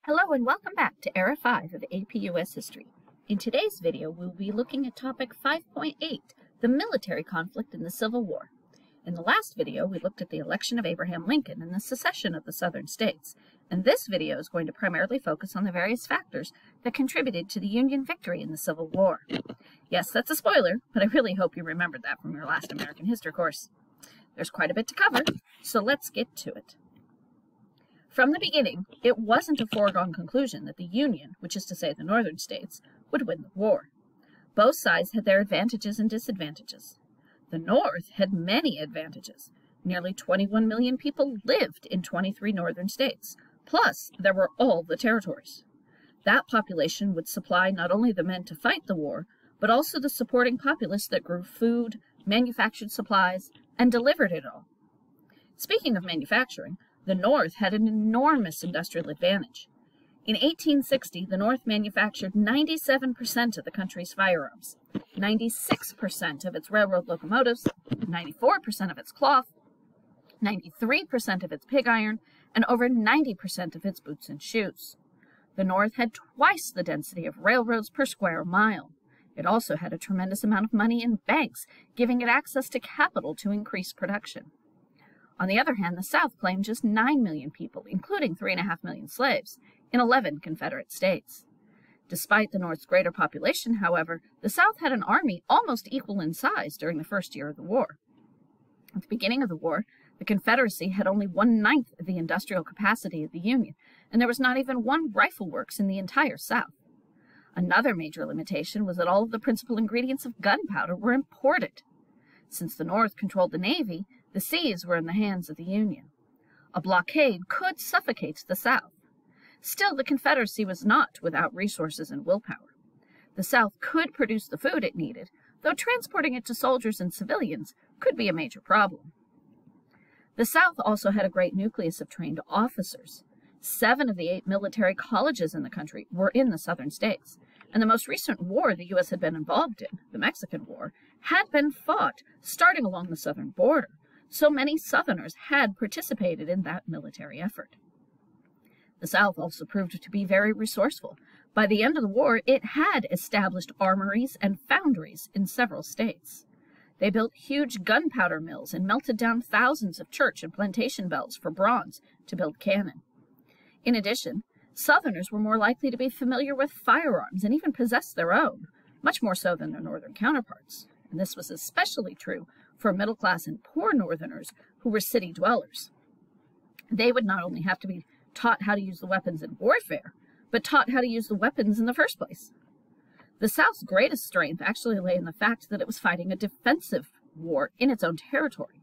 Hello and welcome back to Era 5 of APUS History. In today's video, we'll be looking at topic 5.8, the military conflict in the Civil War. In the last video, we looked at the election of Abraham Lincoln and the secession of the southern states, and this video is going to primarily focus on the various factors that contributed to the Union victory in the Civil War. Yes, that's a spoiler, but I really hope you remembered that from your last American history course. There's quite a bit to cover, so let's get to it. From the beginning, it wasn't a foregone conclusion that the Union, which is to say the northern states, would win the war. Both sides had their advantages and disadvantages. The North had many advantages. Nearly 21 million people lived in 23 northern states, plus there were all the territories. That population would supply not only the men to fight the war, but also the supporting populace that grew food, manufactured supplies, and delivered it all. Speaking of manufacturing, the North had an enormous industrial advantage. In 1860, the North manufactured 97% of the country's firearms, 96% of its railroad locomotives, 94% of its cloth, 93% of its pig iron, and over 90% of its boots and shoes. The North had twice the density of railroads per square mile. It also had a tremendous amount of money in banks, giving it access to capital to increase production. On the other hand, the South claimed just 9 million people, including 3.5 million slaves, in 11 Confederate states. Despite the North's greater population, however, the South had an army almost equal in size during the first year of the war. At the beginning of the war, the Confederacy had only 1/9 of the industrial capacity of the Union, and there was not even one rifle works in the entire South. Another major limitation was that all of the principal ingredients of gunpowder were imported. Since the North controlled the Navy, the seas were in the hands of the Union. A blockade could suffocate the South. Still, the Confederacy was not without resources and willpower. The South could produce the food it needed, though transporting it to soldiers and civilians could be a major problem. The South also had a great nucleus of trained officers. 7 of the 8 military colleges in the country were in the southern states, and the most recent war the U.S. had been involved in, the Mexican War, had been fought starting along the southern border. So many Southerners had participated in that military effort. The South also proved to be very resourceful. By the end of the war, it had established armories and foundries in several states. They built huge gunpowder mills and melted down thousands of church and plantation bells for bronze to build cannon. In addition, Southerners were more likely to be familiar with firearms and even possess their own, much more so than their northern counterparts. And this was especially true for middle-class and poor Northerners who were city dwellers. They would not only have to be taught how to use the weapons in warfare, but taught how to use the weapons in the first place. The South's greatest strength actually lay in the fact that it was fighting a defensive war in its own territory.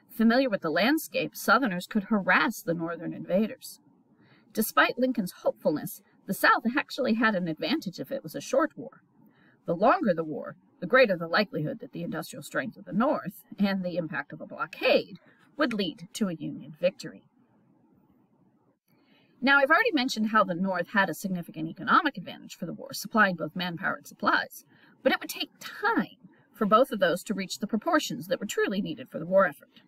Familiar with the landscape, Southerners could harass the Northern invaders. Despite Lincoln's hopefulness, the South actually had an advantage if it was a short war. The longer the war, the greater the likelihood that the industrial strength of the North and the impact of a blockade would lead to a Union victory. Now, I've already mentioned how the North had a significant economic advantage for the war, supplying both manpower and supplies, but it would take time for both of those to reach the proportions that were truly needed for the war effort.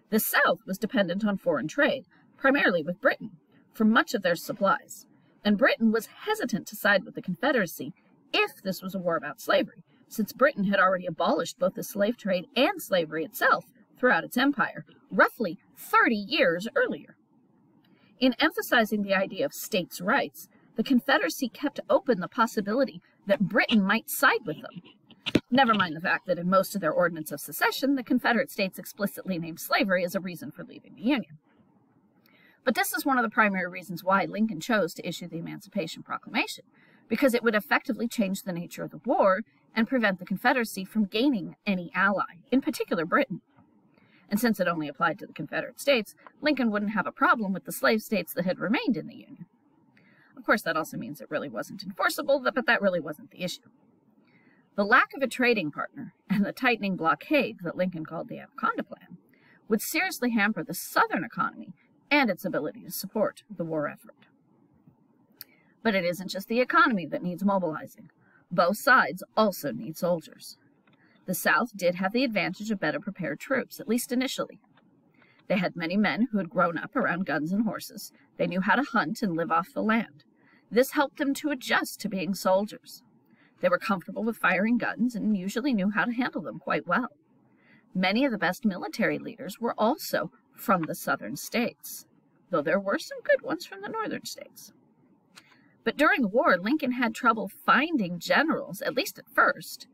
The South was dependent on foreign trade, primarily with Britain, for much of their supplies, and Britain was hesitant to side with the Confederacy if this was a war about slavery, since Britain had already abolished both the slave trade and slavery itself throughout its empire, roughly 30 years earlier. In emphasizing the idea of states' rights, the Confederacy kept open the possibility that Britain might side with them. Never mind the fact that in most of their ordinance of secession, the Confederate States explicitly named slavery as a reason for leaving the Union. But this is one of the primary reasons why Lincoln chose to issue the Emancipation Proclamation, because it would effectively change the nature of the war and prevent the Confederacy from gaining any ally, in particular Britain. And since it only applied to the Confederate States, Lincoln wouldn't have a problem with the slave states that had remained in the Union. Of course, that also means it really wasn't enforceable, but that really wasn't the issue. The lack of a trading partner and the tightening blockade that Lincoln called the Anaconda Plan would seriously hamper the Southern economy and its ability to support the war effort. But it isn't just the economy that needs mobilizing. Both sides also need soldiers. The South did have the advantage of better prepared troops, at least initially. They had many men who had grown up around guns and horses, They knew how to hunt and live off the land. This helped them to adjust to being soldiers. They were comfortable with firing guns and usually knew how to handle them quite well. Many of the best military leaders were also from the southern states, though there were some good ones from the northern states. But during the war, Lincoln had trouble finding generals, at least at first,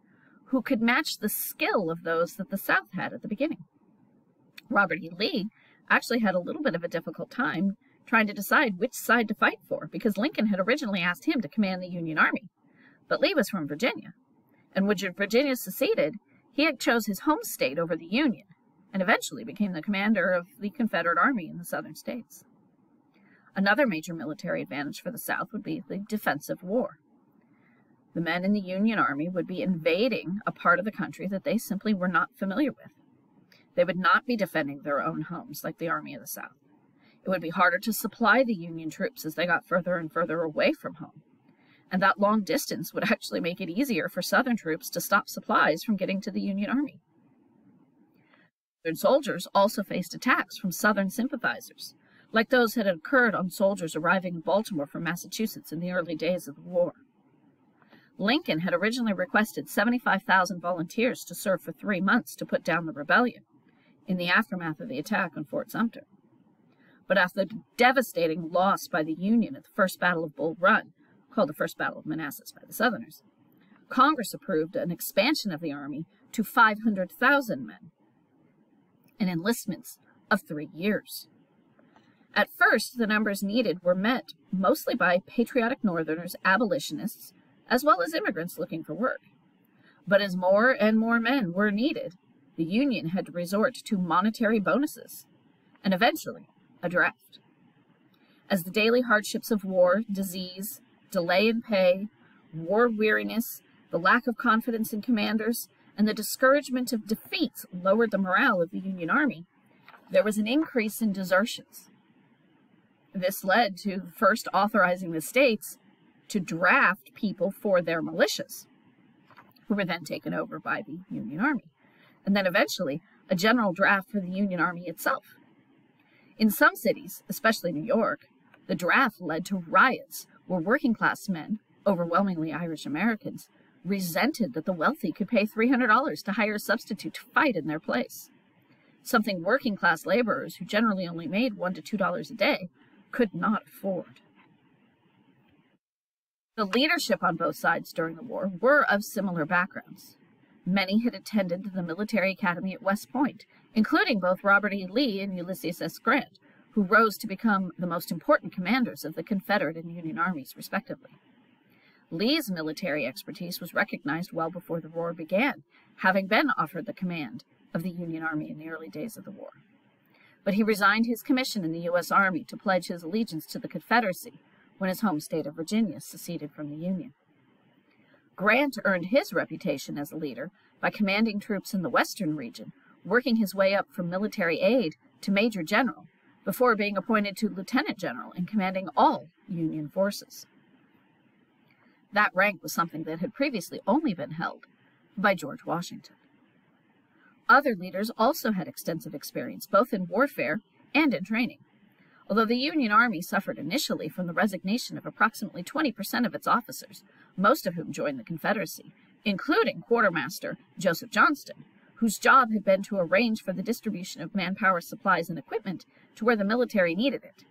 who could match the skill of those that the South had at the beginning. Robert E. Lee actually had a little bit of a difficult time trying to decide which side to fight for, because Lincoln had originally asked him to command the Union Army. But Lee was from Virginia, and when Virginia seceded, he had chose his home state over the Union, and eventually became the commander of the Confederate Army in the southern states. Another major military advantage for the South would be the defensive war. The men in the Union Army would be invading a part of the country that they simply were not familiar with. They would not be defending their own homes like the Army of the South. It would be harder to supply the Union troops as they got further and further away from home. And that long distance would actually make it easier for Southern troops to stop supplies from getting to the Union Army. Southern soldiers also faced attacks from Southern sympathizers, like those that had occurred on soldiers arriving in Baltimore from Massachusetts in the early days of the war. Lincoln had originally requested 75,000 volunteers to serve for 3 months to put down the rebellion in the aftermath of the attack on Fort Sumter. But after the devastating loss by the Union at the First Battle of Bull Run, called the First Battle of Manassas by the Southerners, Congress approved an expansion of the Army to 500,000 men and enlistments of 3 years. At first, the numbers needed were met mostly by patriotic Northerners, abolitionists, as well as immigrants looking for work. But as more and more men were needed, the Union had to resort to monetary bonuses, and eventually a draft. As the daily hardships of war, disease, delay in pay, war weariness, the lack of confidence in commanders, and the discouragement of defeats lowered the morale of the Union Army, there was an increase in desertions. This led to first authorizing the states to draft people for their militias, who were then taken over by the Union Army, and then eventually a general draft for the Union Army itself. In some cities, especially New York, the draft led to riots where working-class men, overwhelmingly Irish Americans, resented that the wealthy could pay $300 to hire a substitute to fight in their place, something working-class laborers, who generally only made $1 to $2 a day, could not afford. The leadership on both sides during the war were of similar backgrounds. Many had attended the military academy at West Point, including both Robert E. Lee and Ulysses S. Grant, who rose to become the most important commanders of the Confederate and Union armies, respectively. Lee's military expertise was recognized well before the war began, having been offered the command of the Union Army in the early days of the war. But he resigned his commission in the U.S. Army to pledge his allegiance to the Confederacy when his home state of Virginia seceded from the Union. Grant earned his reputation as a leader by commanding troops in the western region, working his way up from military aide to major general, before being appointed to lieutenant general and commanding all Union forces. That rank was something that had previously only been held by George Washington. Other leaders also had extensive experience, both in warfare and in training. Although the Union Army suffered initially from the resignation of approximately 20% of its officers, most of whom joined the Confederacy, including Quartermaster Joseph Johnston, whose job had been to arrange for the distribution of manpower, supplies, and equipment to where the military needed it.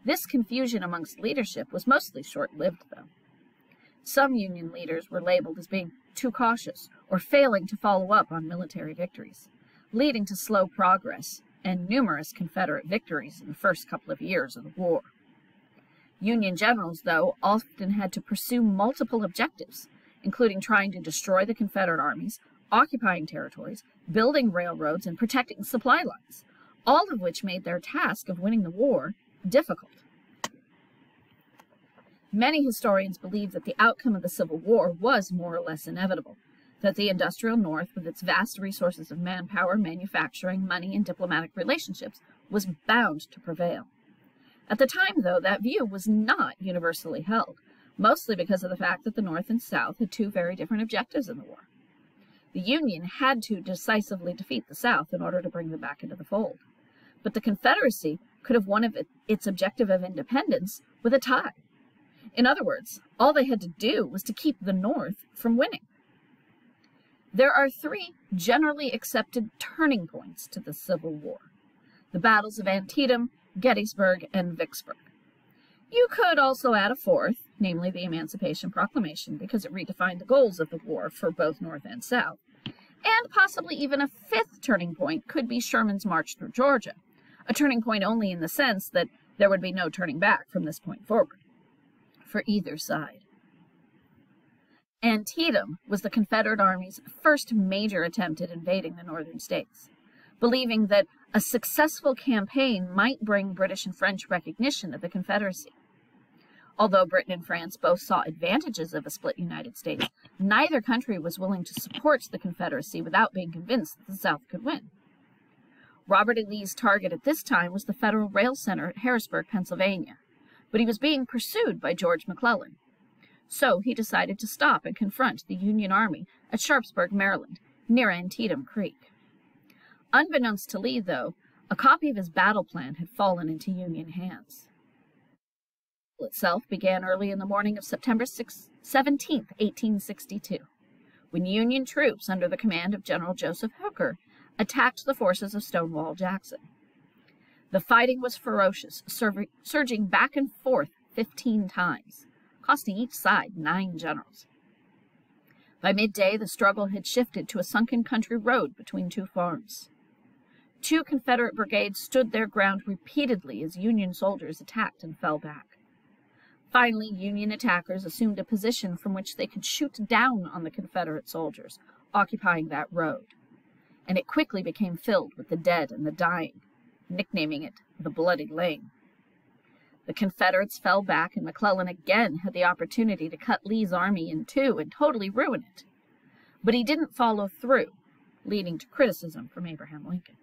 This confusion amongst leadership was mostly short-lived, though. Some Union leaders were labeled as being too cautious or failing to follow up on military victories, leading to slow progress and numerous Confederate victories in the first couple of years of the war. Union generals, though, often had to pursue multiple objectives, including trying to destroy the Confederate armies, occupying territories, building railroads, and protecting supply lines, all of which made their task of winning the war difficult. Many historians believe that the outcome of the Civil War was more or less inevitable, that the industrial North, with its vast resources of manpower, manufacturing, money, and diplomatic relationships, was bound to prevail. At the time, though, that view was not universally held, mostly because of the fact that the North and South had two very different objectives in the war. The Union had to decisively defeat the South in order to bring them back into the fold, but the Confederacy could have won its objective of independence with a tie. In other words, all they had to do was to keep the North from winning. There are three generally accepted turning points to the Civil War: the battles of Antietam, Gettysburg, and Vicksburg. You could also add a fourth, namely the Emancipation Proclamation, because it redefined the goals of the war for both North and South. And possibly even a fifth turning point could be Sherman's march through Georgia, a turning point only in the sense that there would be no turning back from this point forward, for either side. Antietam was the Confederate Army's first major attempt at invading the northern states, believing that a successful campaign might bring British and French recognition of the Confederacy. Although Britain and France both saw advantages of a split United States, neither country was willing to support the Confederacy without being convinced that the South could win. Robert E. Lee's target at this time was the Federal Rail Center at Harrisburg, Pennsylvania, but he was being pursued by George McClellan. So he decided to stop and confront the Union Army at Sharpsburg, Maryland, near Antietam Creek. Unbeknownst to Lee, though, a copy of his battle plan had fallen into Union hands. The battle itself began early in the morning of September 17, 1862, when Union troops under the command of General Joseph Hooker attacked the forces of Stonewall Jackson. The fighting was ferocious, surging back and forth 15 times, costing each side 9 generals. By midday, the struggle had shifted to a sunken country road between two farms. 2 Confederate brigades stood their ground repeatedly as Union soldiers attacked and fell back. Finally, Union attackers assumed a position from which they could shoot down on the Confederate soldiers occupying that road, and it quickly became filled with the dead and the dying, nicknaming it the Bloody Lane. The Confederates fell back, and McClellan again had the opportunity to cut Lee's army in two and totally ruin it. But he didn't follow through, leading to criticism from Abraham Lincoln.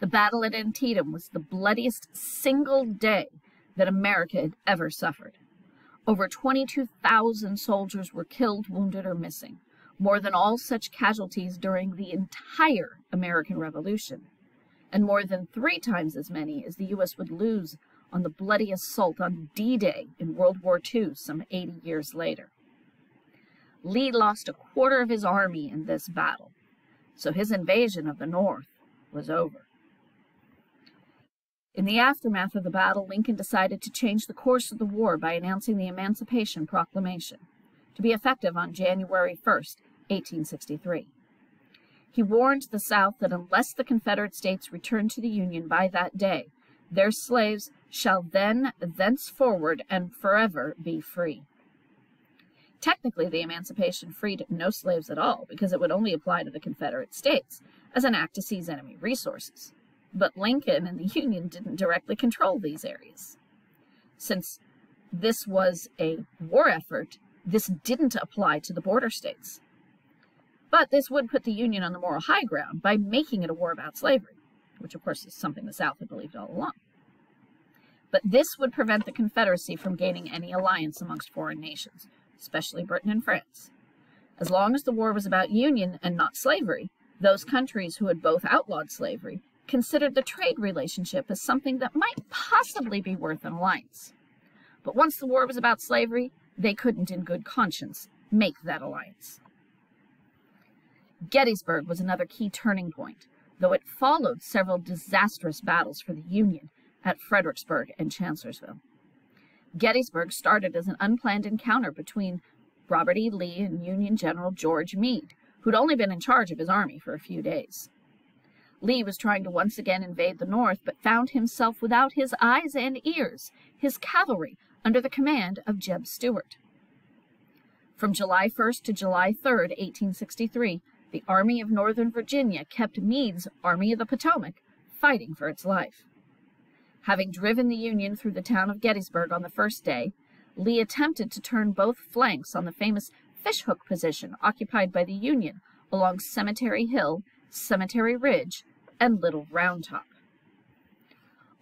The battle at Antietam was the bloodiest single day that America had ever suffered. Over 22,000 soldiers were killed, wounded, or missing, more than all such casualties during the entire American Revolution, and more than 3 times as many as the U.S. would lose on the bloody assault on D-Day in World War II some 80 years later. Lee lost a quarter of his army in this battle, so his invasion of the North was over. In the aftermath of the battle, Lincoln decided to change the course of the war by announcing the Emancipation Proclamation, to be effective on January 1st, 1863. He warned the South that unless the Confederate States returned to the Union by that day, their slaves shall then, thenceforward, and forever be free. Technically, the emancipation freed no slaves at all, because it would only apply to the Confederate States as an act to seize enemy resources. But Lincoln and the Union didn't directly control these areas. Since this was a war effort, this didn't apply to the border states. But this would put the Union on the moral high ground by making it a war about slavery, which of course is something the South had believed all along. But this would prevent the Confederacy from gaining any alliance amongst foreign nations, especially Britain and France. As long as the war was about Union and not slavery, those countries who had both outlawed slavery considered the trade relationship as something that might possibly be worth an alliance. But once the war was about slavery, they couldn't in good conscience make that alliance. Gettysburg was another key turning point, though it followed several disastrous battles for the Union at Fredericksburg and Chancellorsville. Gettysburg started as an unplanned encounter between Robert E. Lee and Union General George Meade, who'd only been in charge of his army for a few days. Lee was trying to once again invade the North, but found himself without his eyes and ears, his cavalry, under the command of Jeb Stuart. From July 1st to July 3rd, 1863, the Army of Northern Virginia kept Meade's Army of the Potomac fighting for its life. Having driven the Union through the town of Gettysburg on the first day, Lee attempted to turn both flanks on the famous Fishhook position occupied by the Union along Cemetery Hill, Cemetery Ridge, and Little Round Top.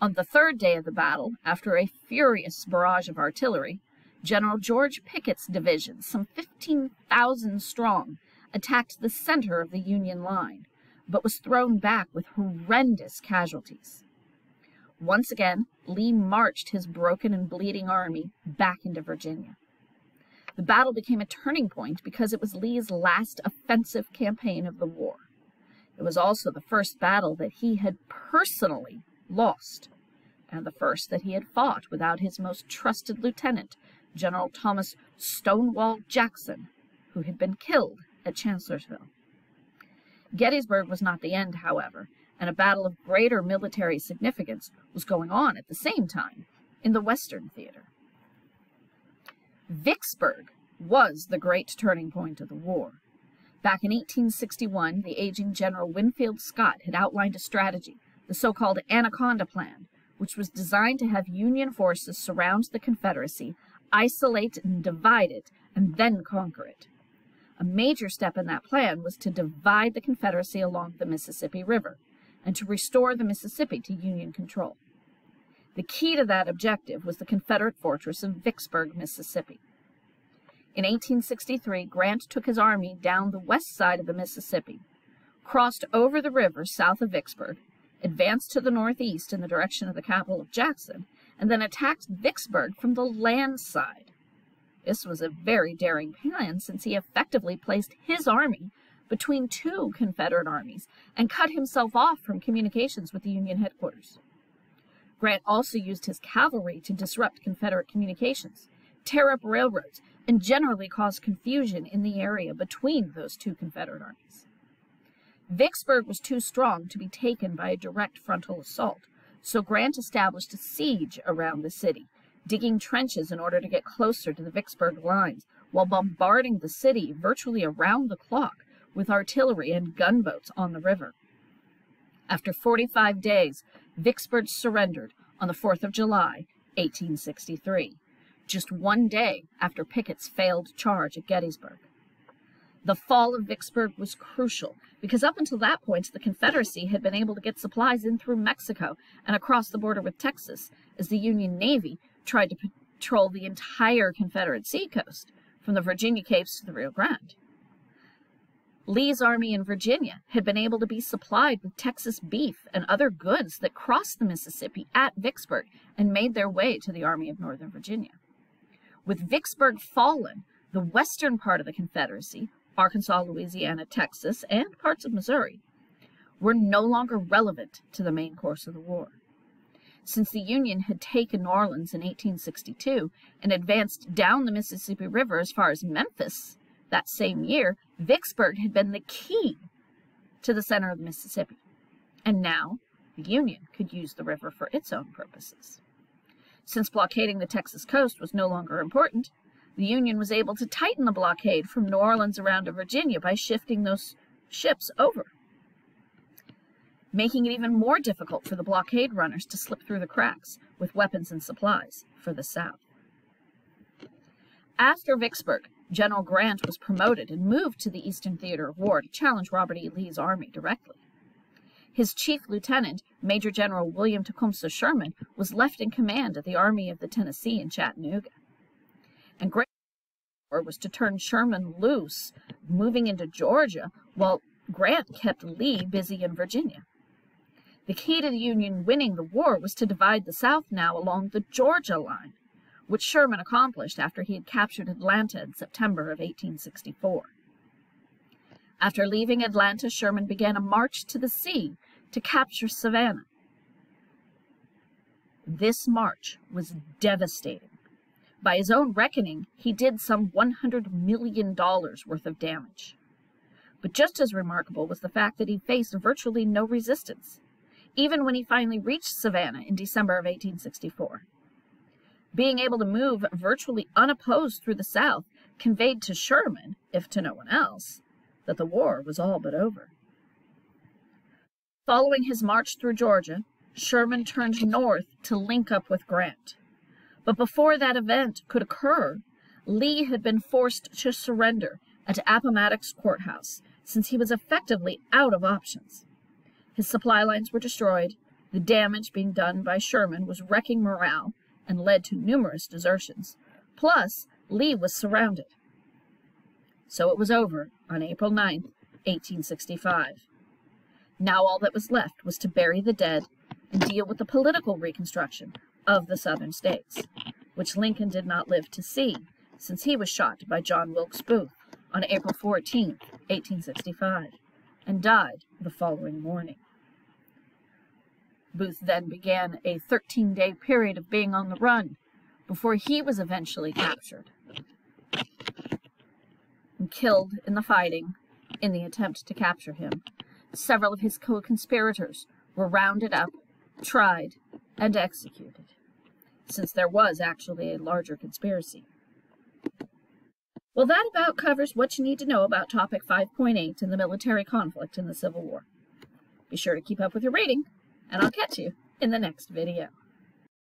On the third day of the battle, after a furious barrage of artillery, General George Pickett's division, some 15,000 strong, attacked the center of the Union line, but was thrown back with horrendous casualties. Once again, Lee marched his broken and bleeding army back into Virginia. The battle became a turning point because it was Lee's last offensive campaign of the war. It was also the first battle that he had personally lost, and the first that he had fought without his most trusted lieutenant, General Thomas Stonewall Jackson, who had been killed at Chancellorsville. Gettysburg was not the end, however, and a battle of greater military significance was going on at the same time in the Western Theater. Vicksburg was the great turning point of the war. Back in 1861, the aging General Winfield Scott had outlined a strategy, the so-called Anaconda Plan, which was designed to have Union forces surround the Confederacy, isolate and divide it, and then conquer it. A major step in that plan was to divide the Confederacy along the Mississippi River, and to restore the Mississippi to Union control. The key to that objective was the Confederate fortress of Vicksburg, Mississippi. In 1863, Grant took his army down the west side of the Mississippi, crossed over the river south of Vicksburg, advanced to the northeast in the direction of the capital of Jackson, and then attacked Vicksburg from the land side. This was a very daring plan, since he effectively placed his army between two Confederate armies and cut himself off from communications with the Union headquarters. Grant also used his cavalry to disrupt Confederate communications, tear up railroads, and generally cause confusion in the area between those two Confederate armies. Vicksburg was too strong to be taken by a direct frontal assault, so Grant established a siege around the city, digging trenches in order to get closer to the Vicksburg lines, while bombarding the city virtually around the clock with artillery and gunboats on the river. After 45 days, Vicksburg surrendered on the 4th of July, 1863, just one day after Pickett's failed charge at Gettysburg. The fall of Vicksburg was crucial because up until that point, the Confederacy had been able to get supplies in through Mexico and across the border with Texas, as the Union Navy tried to patrol the entire Confederate seacoast, from the Virginia Capes to the Rio Grande. Lee's army in Virginia had been able to be supplied with Texas beef and other goods that crossed the Mississippi at Vicksburg and made their way to the Army of Northern Virginia. With Vicksburg fallen, the western part of the Confederacy, Arkansas, Louisiana, Texas, and parts of Missouri, were no longer relevant to the main course of the war. Since the Union had taken New Orleans in 1862 and advanced down the Mississippi River as far as Memphis that same year, Vicksburg had been the key to the center of the Mississippi, and now the Union could use the river for its own purposes. Since blockading the Texas coast was no longer important, the Union was able to tighten the blockade from New Orleans around to Virginia by shifting those ships over, making it even more difficult for the blockade runners to slip through the cracks with weapons and supplies for the South. After Vicksburg, General Grant was promoted and moved to the Eastern Theater of War to challenge Robert E. Lee's army directly. His chief lieutenant, Major General William Tecumseh Sherman, was left in command of the Army of the Tennessee in Chattanooga. And Grant's plan was to turn Sherman loose, moving into Georgia, while Grant kept Lee busy in Virginia. The key to the Union winning the war was to divide the South now along the Georgia line, which Sherman accomplished after he had captured Atlanta in September of 1864. After leaving Atlanta, Sherman began a march to the sea to capture Savannah. This march was devastating. By his own reckoning, he did some $100 million worth of damage. But just as remarkable was the fact that he faced virtually no resistance, even when he finally reached Savannah in December of 1864. Being able to move virtually unopposed through the South conveyed to Sherman, if to no one else, that the war was all but over. Following his march through Georgia, Sherman turned north to link up with Grant. But before that event could occur, Lee had been forced to surrender at Appomattox Courthouse, since he was effectively out of options. His supply lines were destroyed, the damage being done by Sherman was wrecking morale and led to numerous desertions. Plus, Lee was surrounded. So it was over on April 9, 1865. Now all that was left was to bury the dead and deal with the political reconstruction of the Southern states, which Lincoln did not live to see, since he was shot by John Wilkes Booth on April 14, 1865, and died the following morning. Booth then began a 13-day period of being on the run before he was eventually captured and killed in the fighting in the attempt to capture him. Several of his co-conspirators were rounded up, tried, and executed, since there was actually a larger conspiracy. Well, that about covers what you need to know about topic 5.8 in the military conflict in the Civil War. Be sure to keep up with your reading, and I'll catch you in the next video.